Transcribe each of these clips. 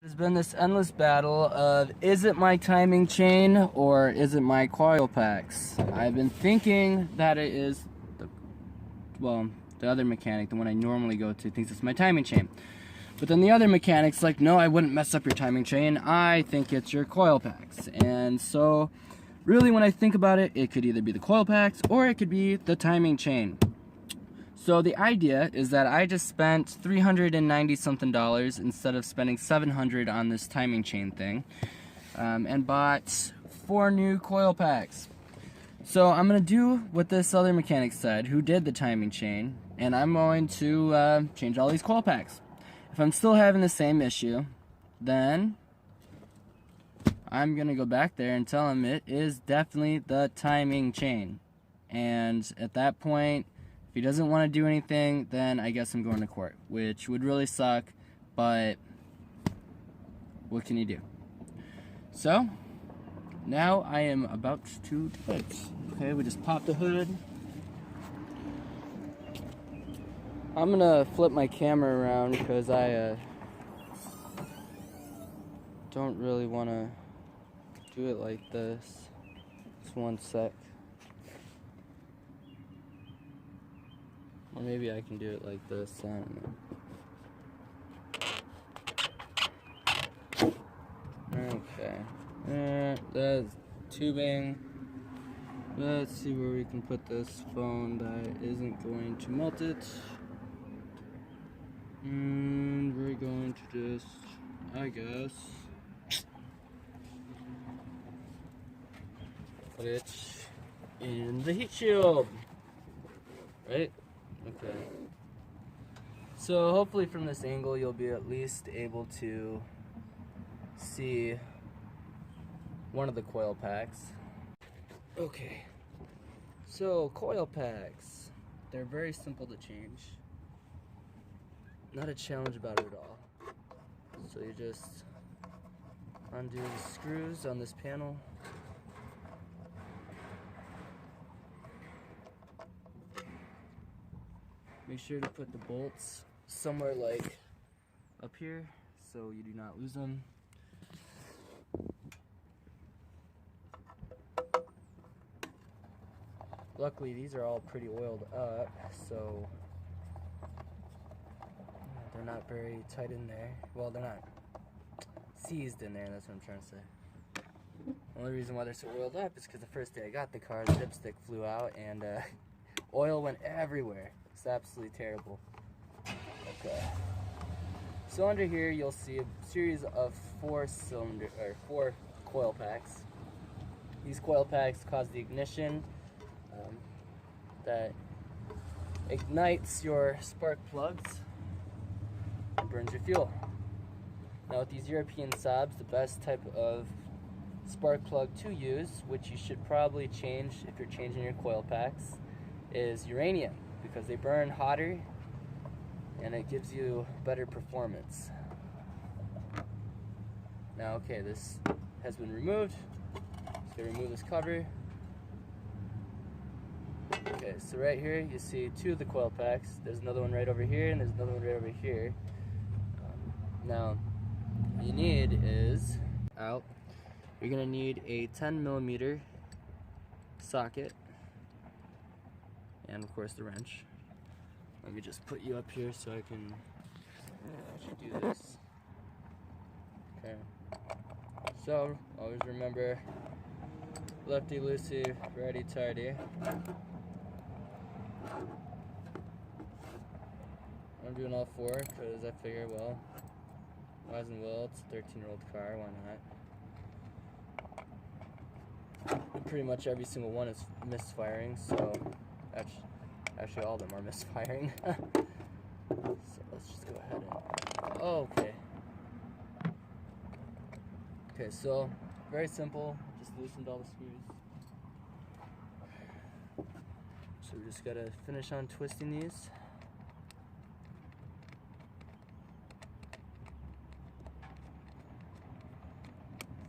There's been this endless battle of, is it my timing chain or is it my coil packs? I've been thinking that it is the other mechanic, the one I normally go to, thinks it's my timing chain. But then the other mechanic's like, no, I wouldn't mess up your timing chain. I think it's your coil packs. And so really when I think about it, it could either be the coil packs or it could be the timing chain. So the idea is that I just spent $390 something instead of spending $700 on this timing chain thing, and bought 4 new coil packs. So I'm gonna do what this other mechanic said, who did the timing chain, and I'm going to change all these coil packs. If I'm still having the same issue, then I'm gonna go back there and tell him it is definitely the timing chain. And at that point, if he doesn't want to do anything, then I guess I'm going to court, which would really suck, but what can you do? So, now I am about to do it. Okay, we just pop the hood. I'm gonna flip my camera around because I don't really want to do it like this. Just one sec. Or maybe I can do it like this, I don't know. Okay. That's tubing. Let's see where we can put this phone that isn't going to melt it. And we're going to just, I guess, put it in the heat shield. Right? Okay. So hopefully from this angle you'll be at least able to see one of the coil packs. Okay. So coil packs, they're very simple to change. Not a challenge about it at all. So you just undo the screws on this panel. Make sure to put the bolts somewhere like up here so you do not lose them. Luckily these are all pretty oiled up, so they're not very tight in there. Well, they're not seized in there, that's what I'm trying to say. The only reason why they're so oiled up is because the first day I got the car, the dipstick flew out and oil went everywhere. It's absolutely terrible. Okay. So under here you'll see a series of 4 coil packs. These coil packs cause the ignition that ignites your spark plugs and burns your fuel. Now with these European Saabs, the best type of spark plug to use, which you should probably change if you're changing your coil packs, is uranium, because they burn hotter and it gives you better performance. Now, okay, this has been removed. Just gonna remove this cover. Okay, so right here you see 2 of the coil packs. There's another one right over here, and there's another one right over here. Now, what you need is you're gonna need a 10mm socket, and of course the wrench. Let me just put you up here so I can actually do this. Okay. So always remember, lefty loosey, righty tighty. I'm doing all 4 because I figure, well, might as well. It's a 13-year-old car. Why not? Pretty much every single one is misfiring, so actually all of them are misfiring. So let's just go ahead and, okay. Okay, so very simple, just loosened all the screws. So we just gotta finish on twisting these.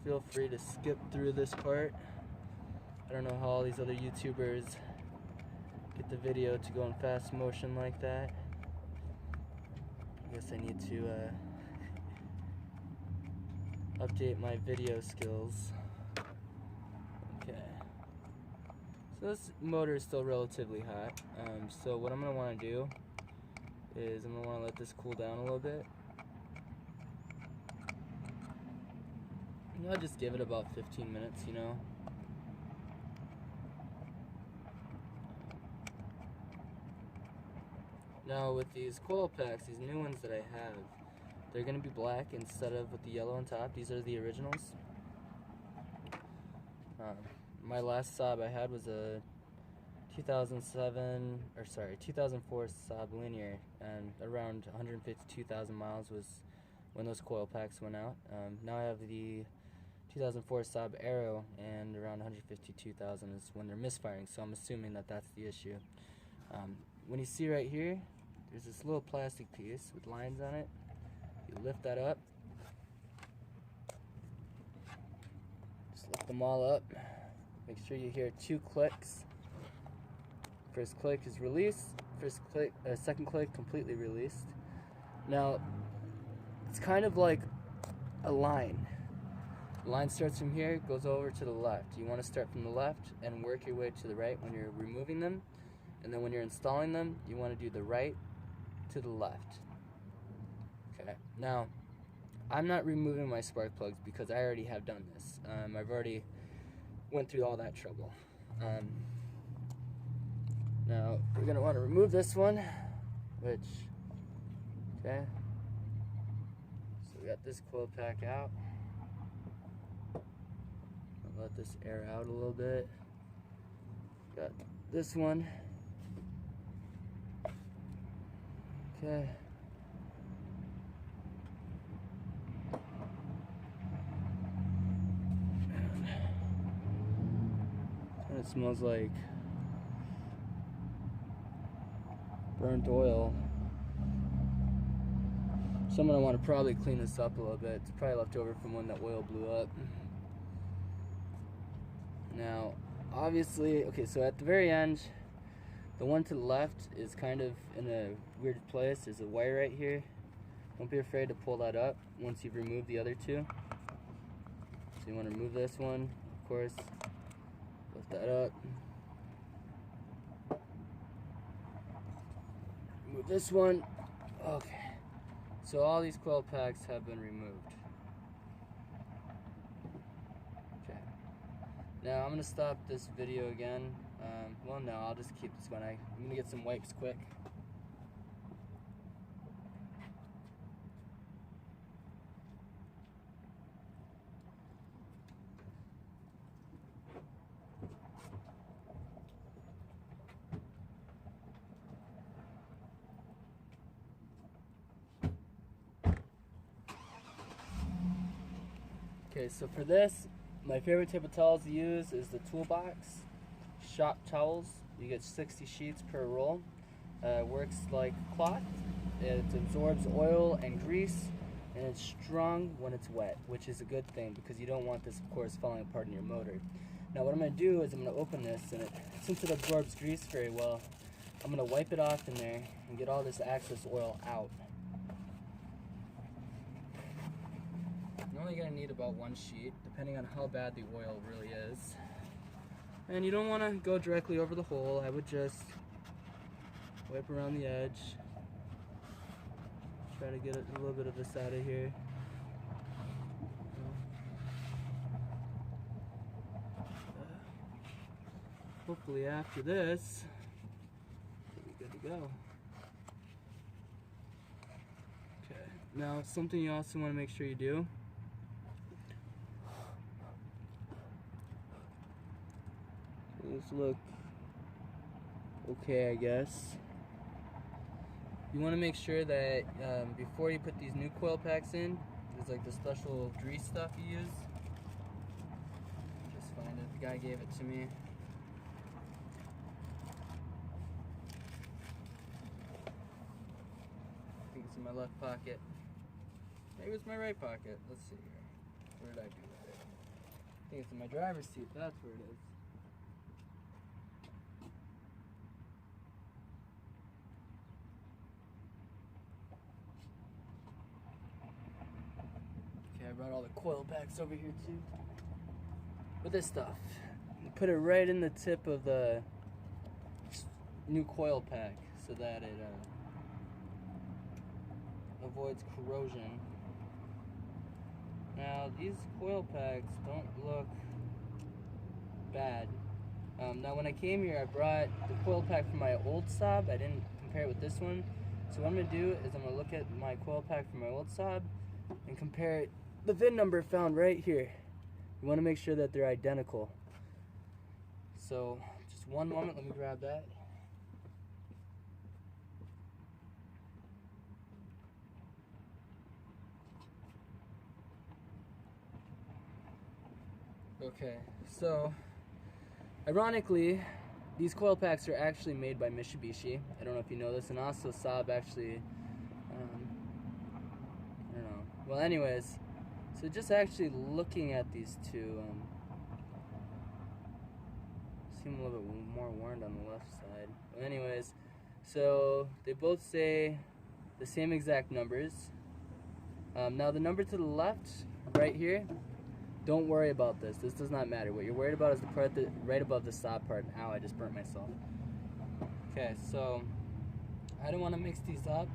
Feel free to skip through this part. I don't know how all these other YouTubers get the video to go in fast motion like that. I guess I need to update my video skills. Okay. So this motor is still relatively hot. So what I'm going to want to do is I'm going to want to let this cool down a little bit. And I'll just give it about 15 minutes, you know. Now with these coil packs, these new ones that I have, they're going to be black instead of with the yellow on top. These are the originals. My last Saab I had was a 2004 Saab Linear, and around 152,000 miles was when those coil packs went out. Now I have the 2004 Saab Aero, and around 152,000 is when they're misfiring, so I'm assuming that that's the issue. When you see right here, there's this little plastic piece with lines on it. You lift that up, just lift them all up. Make sure you hear 2 clicks. First click is released. Second click completely released. Now it's kind of like a line. The line starts from here, goes over to the left. You want to start from the left and work your way to the right when you're removing them, and then when you're installing them, you want to do the right to the left. Okay. Now I'm not removing my spark plugs because I already have done this. I've already went through all that trouble. Now we're gonna want to remove this one, which, okay, so we got this coil pack out. I'll let this air out a little bit. Got this one. Okay. It smells like burnt oil. So I'm gonna want to probably clean this up a little bit. It's probably left over from when that oil blew up. Now, obviously, okay, so at the very end, the one to the left is kind of in a weird place. There's a wire right here. Don't be afraid to pull that up once you've removed the other two. So you want to remove this one, of course. Lift that up. Remove this one. Okay. So all these coil packs have been removed. Okay. Now I'm going to stop this video again. Well, no, I'll just keep this going. I'm going to get some wipes quick. Okay, so for this, my favorite type of towels to use is the Toolbox shop towels. You get 60 sheets per roll. Works like cloth. It absorbs oil and grease, and it's strong when it's wet, which is a good thing because you don't want this, of course, falling apart in your motor. Now what I'm going to do is I'm going to open this, and since it absorbs grease very well, I'm going to wipe it off in there and get all this excess oil out. You're only going to need about 1 sheet, depending on how bad the oil really is. And you don't want to go directly over the hole. I would just wipe around the edge. Try to get a little bit of this out of here. Hopefully after this, we'll be good to go. Okay, now something you also want to make sure you do These look okay, I guess. You want to make sure that before you put these new coil packs in, there's like the special grease stuff you use. Just find it. The guy gave it to me. I think it's in my left pocket. Maybe it's my right pocket. Let's see here. Where did I do with it? I think it's in my driver's seat. That's where it is. Okay, I brought all the coil packs over here too. With this stuff, put it right in the tip of the new coil pack so that it avoids corrosion. Now these coil packs don't look bad. Now when I came here, I brought the coil pack from my old Saab. I didn't compare it with this one. So what I'm going to do is I'm going to look at my coil pack from my old Saab and compare it, the VIN number found right here. You want to make sure that they're identical. So just one moment, let me grab that. Okay, so ironically, these coil packs are actually made by Mitsubishi. I don't know if you know this, and also Saab actually, I don't know. Well, anyways, so just actually looking at these two, seem a little bit more worn on the left side. Well, anyways, so they both say the same exact numbers. Now the number to the left, right here, don't worry about this. This does not matter. What you're worried about is the part that right above the Saab part. Ow, I just burnt myself. Okay, so I don't want to mix these up.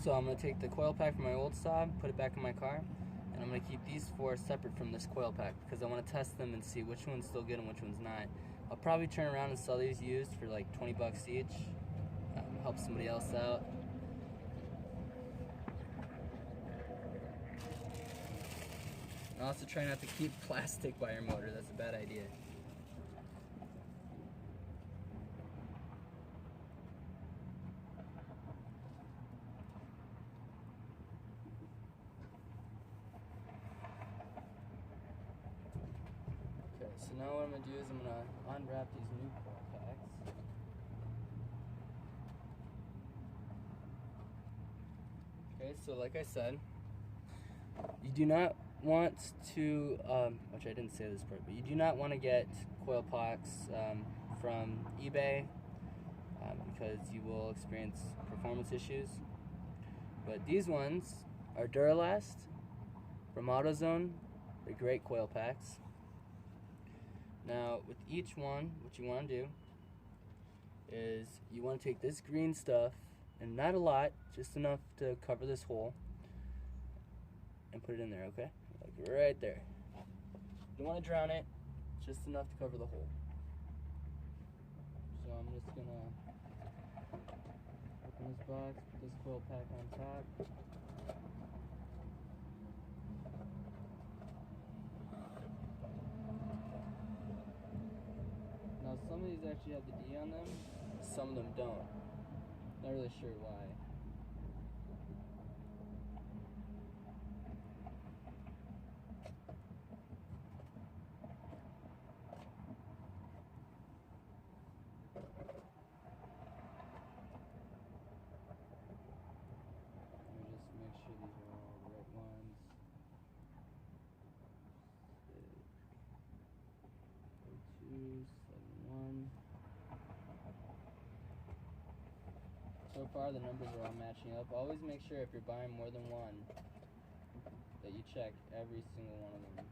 So I'm going to take the coil pack from my old Saab, put it back in my car, and I'm going to keep these four separate from this coil pack because I want to test them and see which one's still good and which one's not. I'll probably turn around and sell these used for like 20 bucks each. Help somebody else out. And also try not to keep plastic by your motor. That's a bad idea. Okay, so now what I'm going to do is I'm going to unwrap these new coil packs. Okay, so like I said, you do not want to, which I didn't say this part, but you do not want to get coil packs from eBay because you will experience performance issues. But these ones are Duralast from AutoZone. They're great coil packs. Now with each one, what you want to do is you want to take this green stuff, and not a lot, just enough to cover this hole, and put it in there, okay? Like right there. You don't want to drown it, just enough to cover the hole. So I'm just gonna open this box, put this coil pack on top. Now some of these actually have the D on them, some of them don't. Not really sure why. Let me just make sure these are all the right ones. 271. So far the numbers are all matching up. Always make sure if you're buying more than one that you check every single one of them.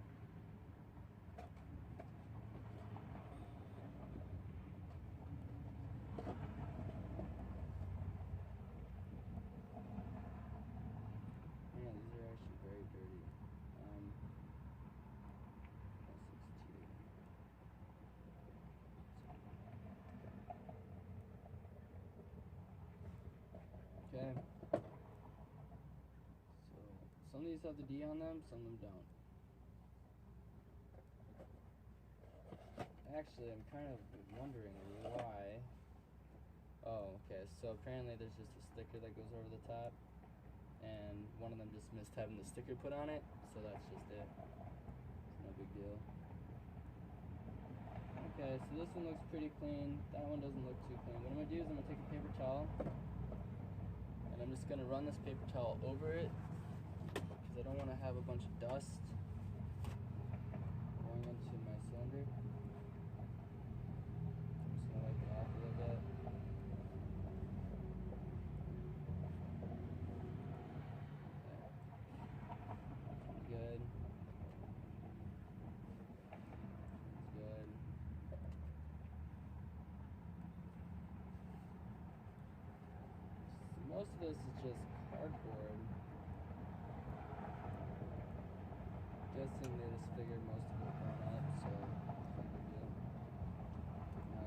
Yeah, these are actually very dirty. Okay. So some of these have the D on them, some of them don't. Actually, I'm kind of wondering why. Oh, okay. So apparently there's just a sticker that goes over the top, and one of them just missed having the sticker put on it, so that's just it. It's no big deal. Okay, so this one looks pretty clean. That one doesn't look too clean. What I'm going to do is I'm going to take a paper towel, and I'm just going to run this paper towel over it, because I don't want to have a bunch of dust going into my cylinder. I'm just going to wipe it off a little bit. Okay. Most of this is just cardboard. Guessing they just figured most of it burn up, so it's no big deal.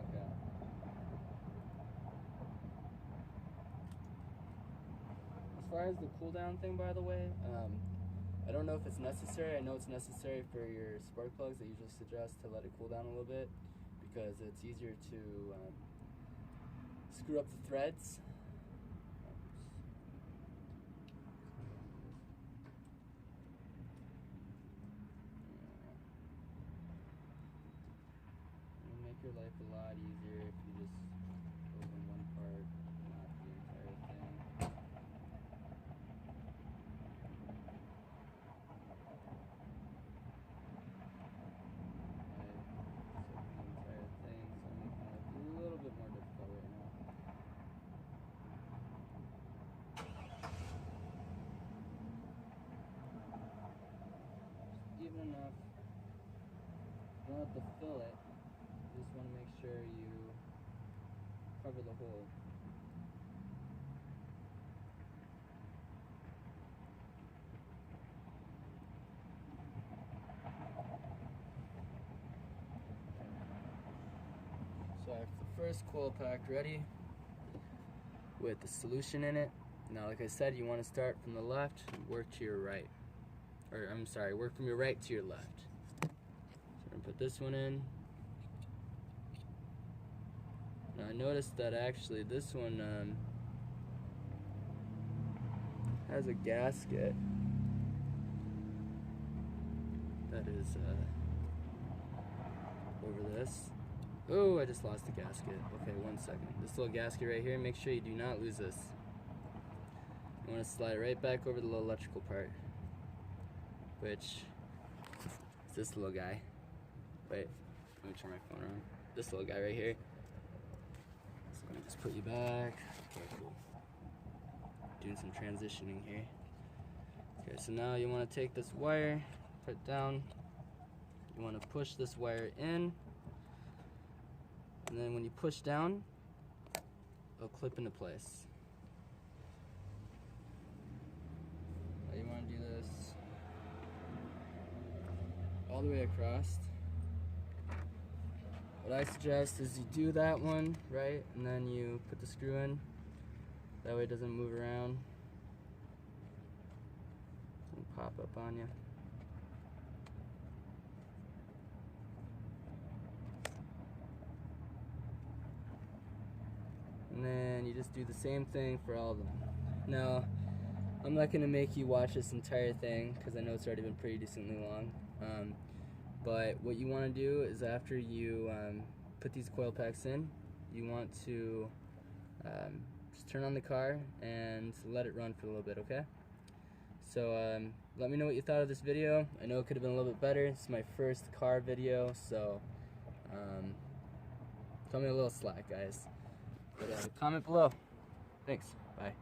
Okay. As far as the cool down thing, by the way, I don't know if it's necessary. I know it's necessary for your spark plugs. I usually suggest to let it cool down a little bit because it's easier to screw up the threads. It'll make your life a lot easier if you just open one part, not the entire thing. Even enough. You don't have to fill it. You just want to make sure you cover the hole. So I have the first coil pack ready with the solution in it. Now, like I said, you want to start from the left and work to your right. Or, I'm sorry, work from your right to your left. So I'm going to put this one in. Now I noticed that actually this one has a gasket that is over this. Oh, I just lost the gasket. Okay, 1 second. This little gasket right here, make sure you do not lose this. You want to slide it right back over the little electrical part, which is this little guy. Wait, let me turn my phone around. This little guy right here. So let me just put you back. Okay, cool. Doing some transitioning here. Okay, so now you want to take this wire, put it down. You want to push this wire in. And then when you push down, it'll clip into place. Now you want to do this all the way across. What I suggest is you do that one, right, and then you put the screw in. That way it doesn't move around and pop up on you. And then you just do the same thing for all of them. Now, I'm not going to make you watch this entire thing because I know it's already been pretty decently long. But what you want to do is after you put these coil packs in, you want to just turn on the car and let it run for a little bit, okay? So let me know what you thought of this video. I know it could have been a little bit better. It's my first car video, so cut me a little slack, guys. But comment below. Thanks. Bye.